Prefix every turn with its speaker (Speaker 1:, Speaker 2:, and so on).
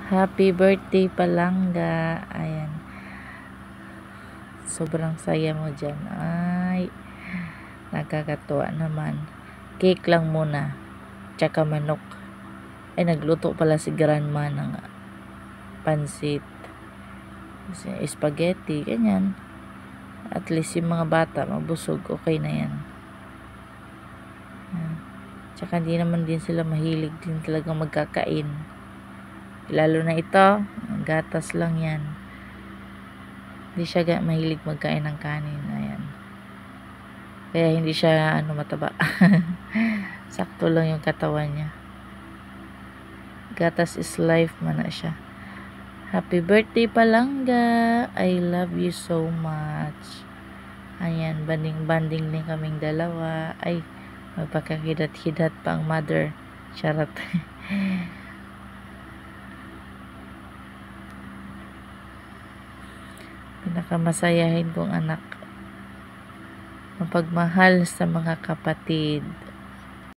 Speaker 1: Happy birthday, Palangga. Ayan. Sobrang saya mo dyan. Ay, nakakatuwa naman. Cake lang muna. Tsaka manok. Ay, nagluto pala si grandma ng pansit. Spaghetti, ganyan. At least yung mga bata, mabusog. Okay na yan. Tsaka hindi naman din sila mahilig din talagang magkakain. Lalo na ito, gatas lang yan. Hindi siya mahilig magkain ng kanin. Ayan. Kaya hindi siya mataba. Sakto lang yung katawan niya. Gatas is life man na siya. Happy birthday, Palangga. I love you so much. Ayan, banding-banding din kaming dalawa. Ay, magpakakidat-kidat pa ang mother. Charot. Pinakamasayahin kong anak. Mapagmahal sa mga kapatid.